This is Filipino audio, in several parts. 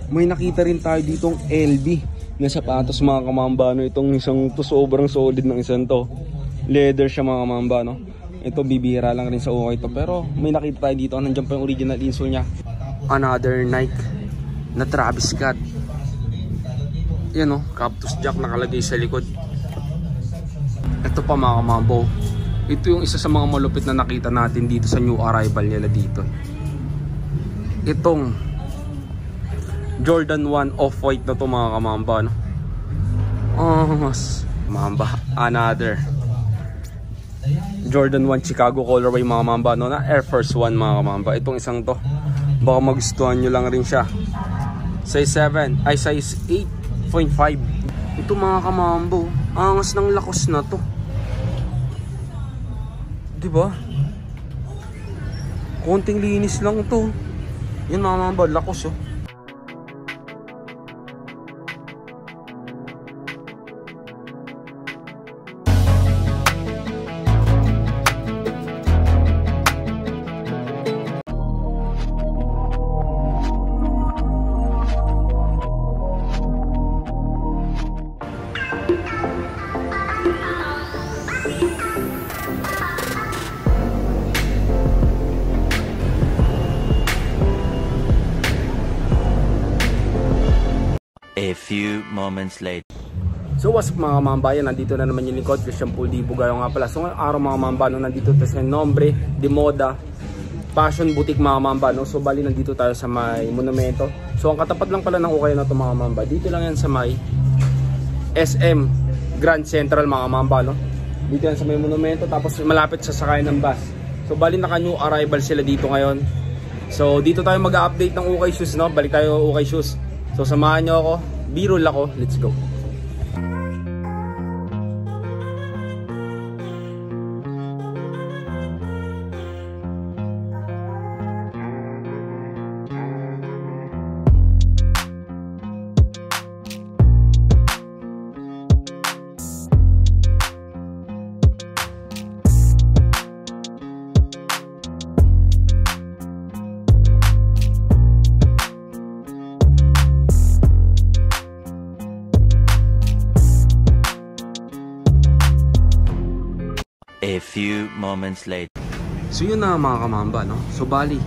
may nakita rin tayo ditong LB na sapatos mga kamamba, no? Itong isang to sobrang solid ng isang to. Leather siya mga kamamba, no? Ito bibihira lang rin sa ukay ito, pero may nakita tayo dito. Nandiyan pa yung original insole niya. Another Nike na Travis Scott. Yan, no? Cactus Jack nakalagay sa likod. Ito pa mga kamambo. Ito yung isa sa mga malupit na nakita natin dito sa new arrival nila dito. Itong Jordan 1 Off-White na to mga kamamba, no? Mamba, another Jordan 1 Chicago colorway mga kamamba, no? Na Air Force 1 mga kamamba. Itong isang to, baka magustuhan nyo lang rin siya. Size 7, ay size 8.5. Ito mga kamambo, angas ng lakos na to. Diba? Konting linis lang to. Yan mga kamamba, lakos oh. A few moments later. So what's up mga mambayan, nandito na naman yung lingkod, Christian Puldi Bugayo nga pala. So ngayong araw mga mamba, no, nandito tayo sa Nombre de Moda Fashion Boutique mga mamba, no. So bali nandito tayo sa may monumento. So ang katapat lang pala ng ukay na to mga mamba, dito lang yan sa may SM Grand Central mga mamba, no. Dito yan sa may monumento, tapos malapit sa sakay ng bus. So bali naka new arrival sila dito ngayon. So dito tayo mag-update ng ukay shoes, no. Balik tayo ukay shoes. So samahan nyo ako, B-roll ako, let's go. A few moments later. So yun na mga kamamba, no. So bali,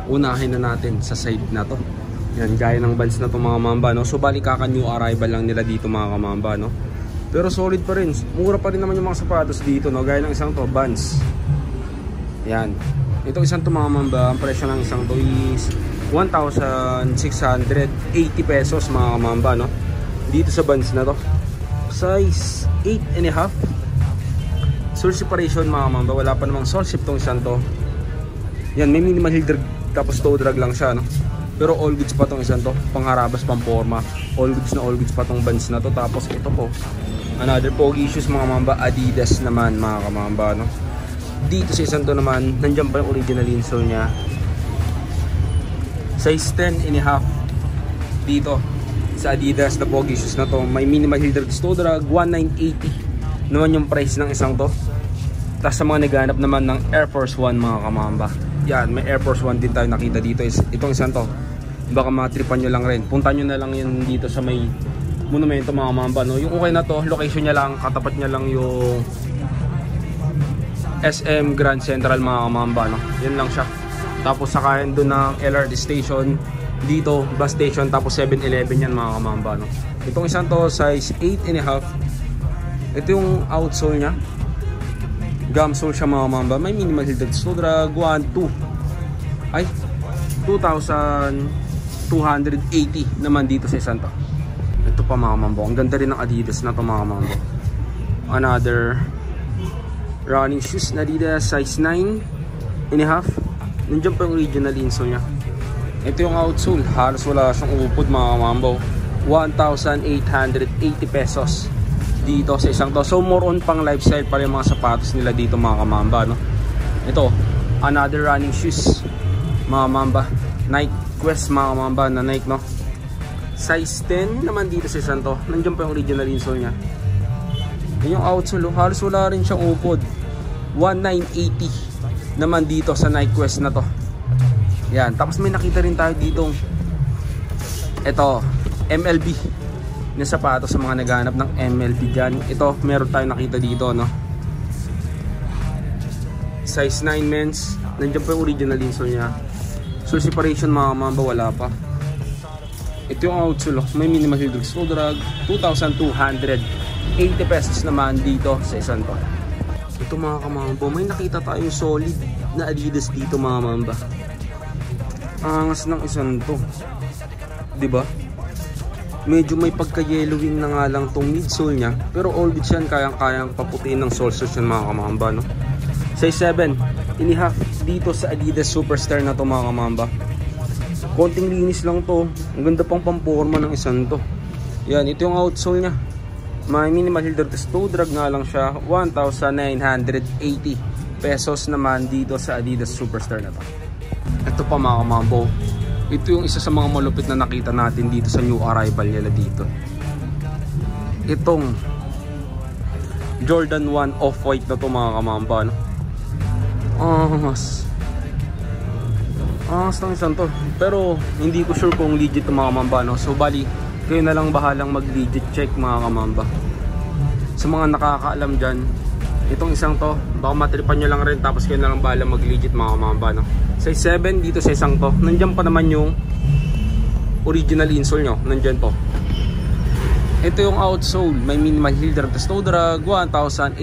unahin na natin sa side na to. Yan, gaya ng bands na to mga kamamba, no. So bali kaka new arrival lang nila dito mga kamamba, no. Pero solid pa rin, mura pa rin naman yung mga sapatos dito, no. Gaya ng isang to, Vans. Yan, itong isang to mga kamamba, ang presyo ng isang to is 1,680 pesos mga kamamba, no. Dito sa Vans na to, size 8.5. Sole separation mga mamba, wala pa namang sole ship tong isang to. Yan, may minimal heel drag, tapos toe drag lang siya, no. Pero all goods pa tong isang to, pangharabas, pamporma, all goods pa tong Vans na to. Tapos ito po, another pogi shoes mga mamba, Adidas naman mga kamamba, no. Dito sa isang to naman, nandiyan pa yung original insole nya, size 10.5. Dito sa Adidas na pogi shoes na to, may minimal heel drag, toe drag, 1,980 naman yung price ng isang to. Tapos sa mga naghanap naman ng Air Force 1 mga kamamba, yan, may Air Force 1 din tayo nakita dito. Itong isang to, baka matripan nyo lang rin, punta nyo na lang yun dito sa may monumento mga kamamba, no. Yung ukay na to, location nya lang, katapat nya lang yung SM Grand Central mga kamamba, no. Yan lang siya. Tapos sakayan doon ng LRT station, dito bus station, tapos 7-Eleven yan mga kamamba, no. Itong isang to, size 8.5. Ito yung outsole nya, gum sole siya mga mamba, may minimal heel drag, toe drag 2,280 naman dito sa isang to. Ito pa mga mamba, ang ganda rin ng Adidas na to mga mamba. Another running shoes na Adidas, size 9.5. Nandiyan pa yung original insole nya. Ito yung outsole, halos wala siyang upod mga mamba, 1,880 pesos dito sa isang to. So more on pang lifestyle pa yung mga sapatos nila dito mga kamamba, no. Ito, another running shoes mga kamamba, Nike Quest mga kamamba na Nike, no. Size 10 naman dito sa isang to. Nandiyan pa yung original insole nya. Yung outsole, halos wala rin siyang upod, 1,980 naman dito sa Nike Quest na to. Yan, tapos may nakita rin tayo ditong Ito, MLB na sapatos sa mga naghahanap ng MLB dyan. Ito, meron tayong nakita dito, no? Size 9 men's. Nandiyan pa yung original insole nya. So separation mga mamba, wala pa. Ito yung outsole, may minimal heel toe drag. 2,280 pesos naman dito sa isang to. Ito mga kamamba, may nakita tayong solid na Adidas dito mga mamba. Angas ng isang to, diba? Medyo may pagka-yellowing na nga lang tong midsole nya, pero all goods yan, kayang-kayang paputiin ng sole shoes yan mga kamamba, no? Size 7.5 dito sa Adidas Superstar na to mga kamamba. Konting linis lang to, ang ganda pang pamporma ng isang to. Yan, ito yung outsole nya. May minimal heel toe drag nga lang siya. 1,980 pesos naman dito sa Adidas Superstar na to. Ito pa mga kamambo, ito yung isa sa mga malupit na nakita natin dito sa new arrival nila dito. Itong Jordan 1 off-white na to mga kamamba, no? Angas ng isang to, pero hindi ko sure kung legit to mga kamamba, no? So bali, kayo na lang bahalang mag-legit check mga kamamba. Sa mga nakakaalam dyan, itong isang to, baka matripan nyo lang rin, tapos kayo na lang bahalang mag-legit mga kamamba, no? Size 7 dito sa isang to. Nandyan pa naman yung original insole nyo, nandyan to. Ito yung outsole, may minimal heel toe drag. 1,880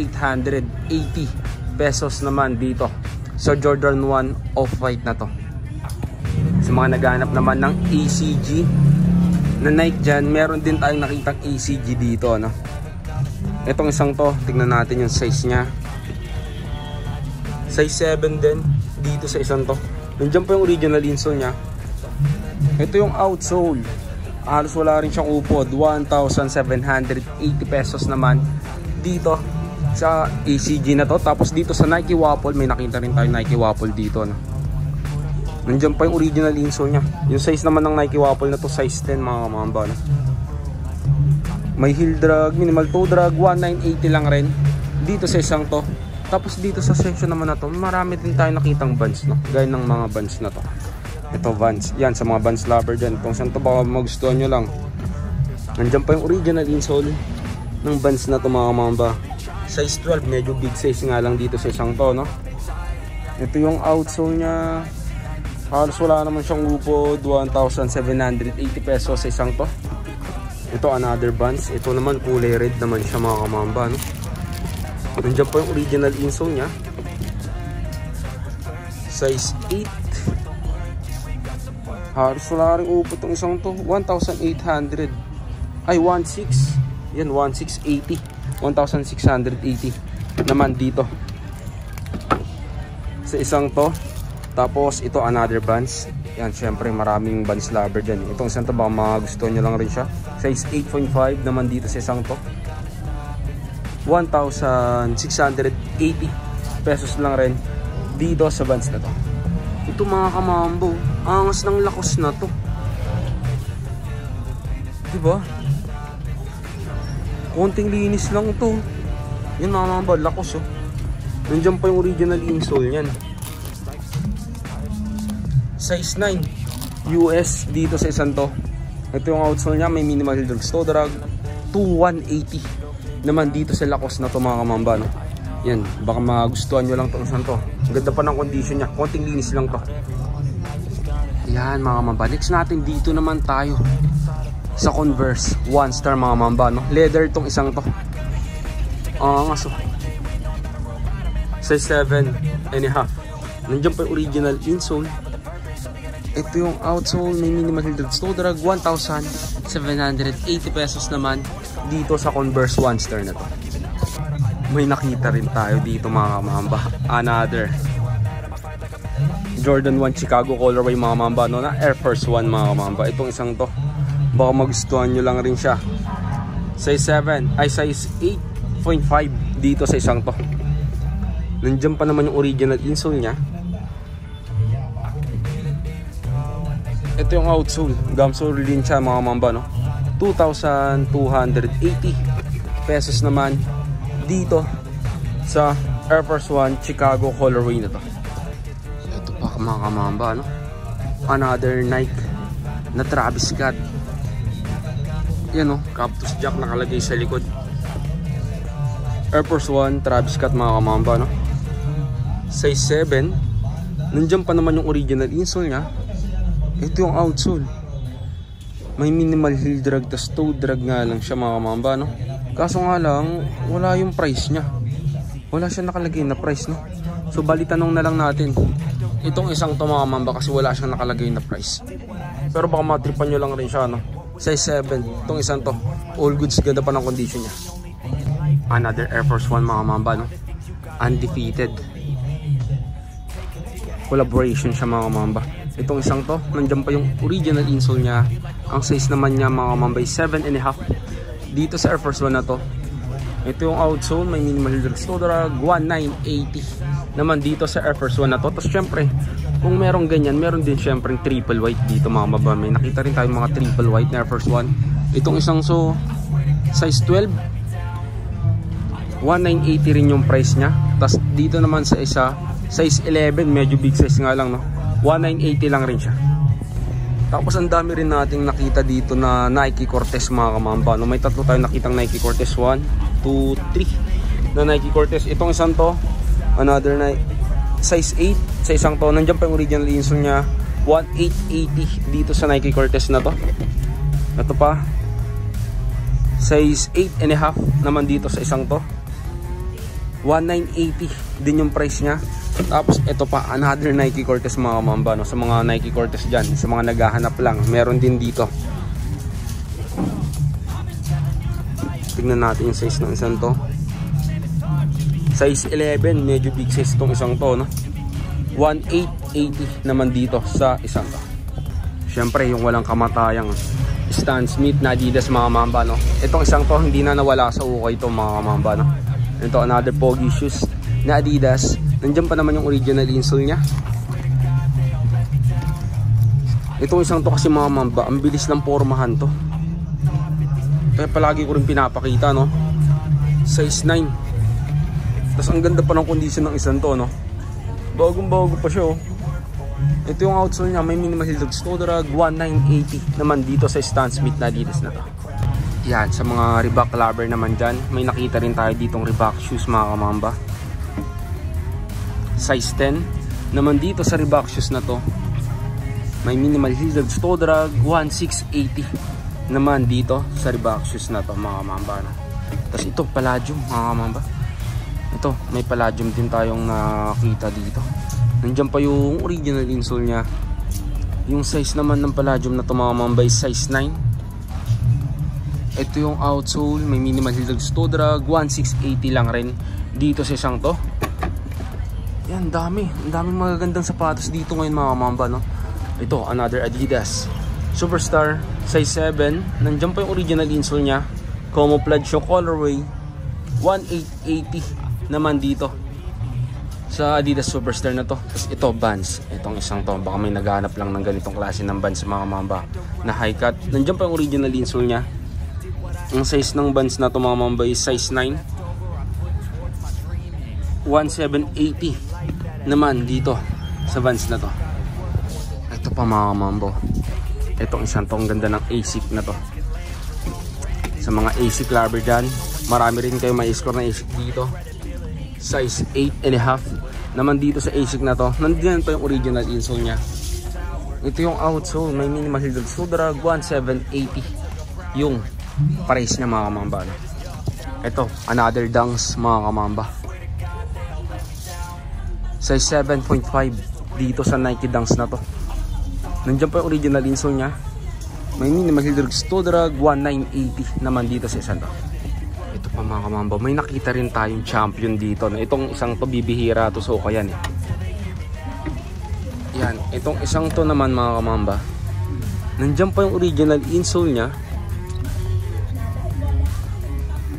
pesos naman dito sa Jordan 1 off-white na to. Sa mga naghahanap naman ng ACG na Nike dyan, meron din tayong nakitang ACG dito, no? Itong isang to, tignan natin yung size nya. Size 7 din dito sa isang to. Nandiyan pa yung original insole nya. Ito yung outsole, halos wala rin siyang upod. 1,780 pesos naman dito sa ACG na to. Tapos dito sa Nike Waffle, may nakita rin tayo Nike Waffle dito, no? Nandiyan pa yung original insole nya. Yung size naman ng Nike Waffle na to, size 10 mga kamamba, no? May heel drag, minimal toe drag. 1,980 lang rin dito sa isang to. Tapos dito sa section naman na to, marami din tayo nakitang Vans, no? Gaya ng mga Vans na to. Ito Vans, yan sa mga Vans lover dyan. Itong saan to, baka magustuhan nyo lang. Nandiyan pa yung original insole ng Vans na to mga kamamba. Size 12, medyo big size nga lang dito sa isang to, no? Ito yung outsole nya, halos wala naman siyang upod. 1,780 pesos sa isang to. Ito another Vans. Ito naman kulay red naman siya mga kamamba, no? Nandiyan po yung original insole nya. Size 8. Halos wala rin upod itong isang to. 1,800. Ay 1,600. Yan 1,680. 1,680 naman dito sa isang to. Tapos ito another Vans. Yan, syempre maraming Vans lover dyan. Itong isang to, baka magustuhan nyo lang rin siya. Size 8.5 naman dito sa isang to. 1,680 pesos lang rin dito sa Vans na to. Ito mga kamambo, angas ng lakos na to, diba? Konting linis lang to. Yan mga kamambo, lakos, oh. Nandiyan pa yung original insole yan. Size 9 US dito sa isang to. Ito yung outsole nya, may minimal heel toe drag. 2,180 naman dito sa lakos na to mga kamamba, no? Yan, baka magustuhan nyo lang itong isang to. Ang ganda pa ng condition nya, konting linis lang to. Yan mga kamamba. Next natin, dito naman tayo sa Converse 1 star mga kamamba, no? Leather itong isang to. Angas, oh. Size 7.5. Nandiyan pa yung original insole. Ito yung outsole, may minimal heel toe drag. 1,780 pesos naman dito sa Converse 1 star na to. May nakita rin tayo dito mga kamamba, another Jordan 1 Chicago colorway mga kamamba, no? Na Air Force 1 mga kamamba. Itong isang to, baka magustuhan nyo lang rin siya. Size 7, ay size 8.5 dito sa isang to. Nandiyan pa naman yung original insole nya. Ito yung outsole, gumsole din siya mga kamamba, no? 2,280 pesos naman dito sa Air Force 1 Chicago colorway na to. Ito pa mga kamamba, no? Another Nike na Travis Scott Yan o, Cactus Jack nakalagay sa likod. Air Force 1, Travis Scott mga kamamba, no? Size 7. Nandiyan pa naman yung original insole nya. Ito yung outsole. May minimal heel drag, tas toe drag nga lang siya mga kamamba, no? Kaso nga lang, wala yung price nya. Wala siya nakalagay na price, no? So bali tanong na lang natin itong isang to mga kamamba, kasi wala siyang nakalagay na price. Pero baka matripan nyo lang rin siya, no? Size 7, itong isang to, all goods, ganda pa ng condition nya. Another Air Force 1 mga kamamba, no? Undefeated. Collaboration siya mga kamamba. Itong isang to, nandiyan pa yung original insole nya. Ang size naman niya mga kamamba ay 7.5. Dito sa Air Force 1 na to, ito yung outsole, may minimal heel drag, toe drag, 1980 naman dito sa Air Force 1 na to. Tapos syempre, kung merong ganyan, meron din syempre triple white dito mga kamamba. May nakita rin tayong mga triple white na Air Force 1. Itong isang so, size 12, 1980 rin yung price nya. Tapos dito naman sa isa, size 11, medyo big size nga lang, no? 1980 lang rin siya. Tapos ang dami rin nating nakita dito na Nike Cortez mga kamamba, no? May tatlo tayong nakitang Nike Cortez, 1, 2, 3 na Nike Cortez. Itong isang to, another Nike size 8. Sa isang to, nandiyan pa yung original insole nya, 1880 dito sa Nike Cortez na to. Ito pa, size 8.5 naman dito sa isang to, 1980 din yung price nya. Tapos ito pa, another Nike Cortez mga kamamba, no? Sa mga Nike Cortez dyan, sa mga naghahanap lang, meron din dito. Tignan natin yung size ng isang to. Size 11, medyo big size itong isang to, no? 1880 naman dito sa isang to. Syempre yung walang kamatayang Stan Smith na Adidas mga kamamba, no? Itong isang to, hindi na nawala sa ukay ito mga kamamba, no? Ito another pogi shoes na Adidas. Nandiyan pa naman yung original insole nya. Itong isang to kasi mga mamba, ang bilis ng pormahan to. Kaya palagi ko rin pinapakita, no? Size 9. Tapos ang ganda pa ng condition ng isang to, no? Bagong bago pa siya, oh. Ito yung outsole nya, may minimal heel drag, toe drag, 1980 naman dito sa Stan Smith na Adidas na to. Yan, sa mga Reebok lover naman dyan, may nakita rin tayo ditong Reebok shoes mga kamamba. Size 10 naman dito sa Reebok shoes na to, may minimal heel drag, toe drag, 1680 naman dito sa Reebok shoes na to mga kamamba, no? Tapos ito Palladium mga kamamba. Ito may Palladium din tayong nakita dito. Nandiyan pa yung original insole nya. Yung size naman ng Palladium na to mga kamamba ay size 9. Ito yung outsole, may minimal heel drag, toe drag, 1680 lang rin dito sa isang to. Yan, daming magagandang sapatos dito ngayon mga kamamba, no? Ito, another Adidas Superstar, size 7. Nandiyan pa yung original insole nya. Camouflage yung colorway, 1880 naman dito sa Adidas Superstar na to. Tapos ito, Vans. Itong isang to, baka may naghahanap lang ng ganitong klase ng Vans mga kamamba na high cut. Nandiyan pa yung original insole nya. Ang size ng Vans na to mga kamamba is size 9, 1780 naman dito sa Vans na to. Ito pa mga kamambo, itong isang to, ang ganda ng ASIC na to. Sa mga ASIC lover dyan, marami rin kayo may score na ASIC dito. Size 8.5 naman dito sa ASIC na to. Nandiyan pa yung original insole nya. Ito yung outsole, may minimal heel drag, toe drag, 1780 yung price nya mga kamamba. Ito, another Dunks mga kamamba. Size 7.5 dito sa Nike Dunks na to. Nandiyan pa yung original insole nya. May minimal heel drag, toe drag, 1980 naman dito sa isang to. Ito pa mga kamamba, may nakita rin tayong champion dito. Itong isang to, bibihira to, so yan eh. Yan, itong isang to naman mga kamamba, nandiyan pa yung original insole nya.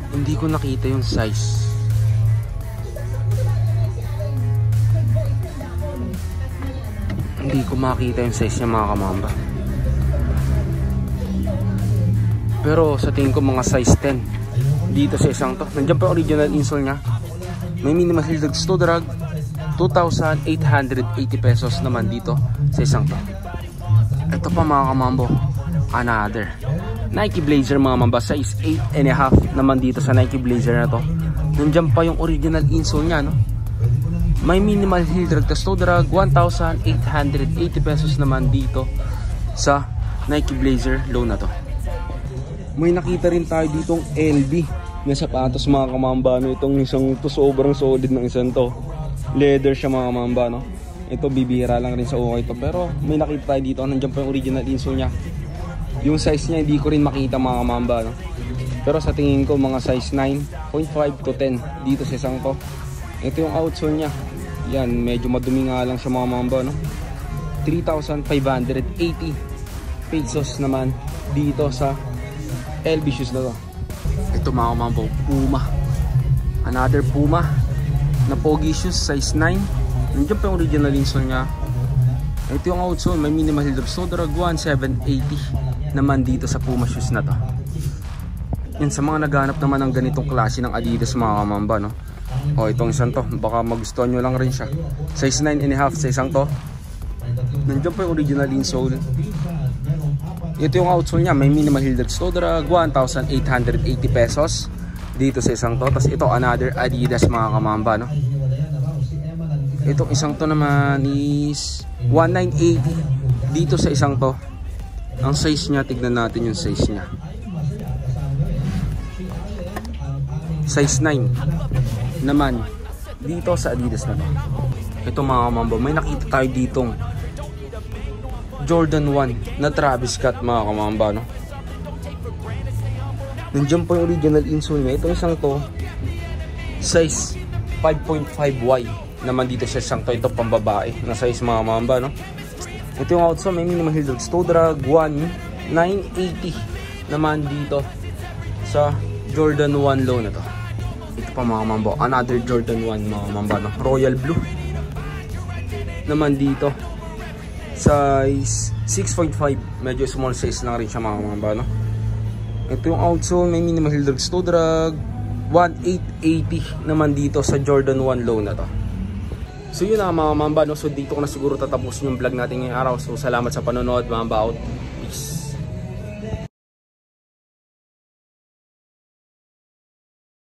Hindi ko nakita yung size. Hindi ko makita yung size niya mga kamamba. Pero sa tingin ko mga size 10 dito sa isang to. Nandiyan pa yung original insole nya. May minimal heel drag, toe drag, 2,880 pesos naman dito sa isang to. Ito pa mga kamambo, another Nike Blazer mga mamba, size 8.5 naman dito sa Nike Blazer na to. Nandiyan pa yung original insole nya, no? May minimal heel drag to drag, 1,880 pesos naman dito sa Nike Blazer low na to. May nakita rin tayo ditong LB na sapatos mga kamamba, no? Itong isang to sobrang solid ng isang to. Leather siya mga kamamba, no? Ito bibihira lang rin sa ukay to, pero may nakita tayo dito. Nandiyan pa yung original insole nya. Yung size niya hindi ko rin makita mga kamamba, no? Pero sa tingin ko mga size 9.5 to 10 dito sa isang to. Ito yung outsole niya. Yan, medyo madumi nga lang siya mga kamamba, no? 3,580 pesos naman dito sa LB shoes na to. Ito mga kamamba, Puma. Another Puma na pogi shoes, size 9. Nandiyan pa yung original insole niya. Ito yung outsole, may minimal heel drag 1,780 naman dito sa Puma shoes na to. Yan, sa mga naghanap naman ng ganitong klase ng Adidas mga kamamba, no? O itong isang to, baka magustuhan nyo lang rin siya. Size 9.5 sa isang to. Nandiyan pa yung original insole. Ito yung outsole nya, may minimal heel drag 1,880 pesos dito sa isang to. Tapos ito another Adidas mga kamamba, no? Itong isang to naman is 1,980 dito sa isang to. Ang size niya, tignan natin yung size niya. Size 9 naman dito sa Adidas na to. Ito mga kamamba, may nakita tayo ditong Jordan 1 na Travis Scott mga kamamba, no? Nandiyan po yung original insole niya. Itong isang to, size 5.5Y naman dito sa isang to. Ito pambabae na size mga kamamba, no? Ito yung outsole, may minimal heel drag 1,980 naman dito sa Jordan 1 low na to. Ito pa mga kamamba, another Jordan 1 mga kamamba, no? Royal blue naman dito, size 6.5, medyo small size lang rin siya mga kamamba, no? Ito yung outsole, may minimal heel drag 1,880 naman dito sa Jordan 1 low na to. So yun na mga mamba, no? So dito ko na siguro tatapusin yung vlog natin ngayong araw. So salamat sa panonood mga mamba, out.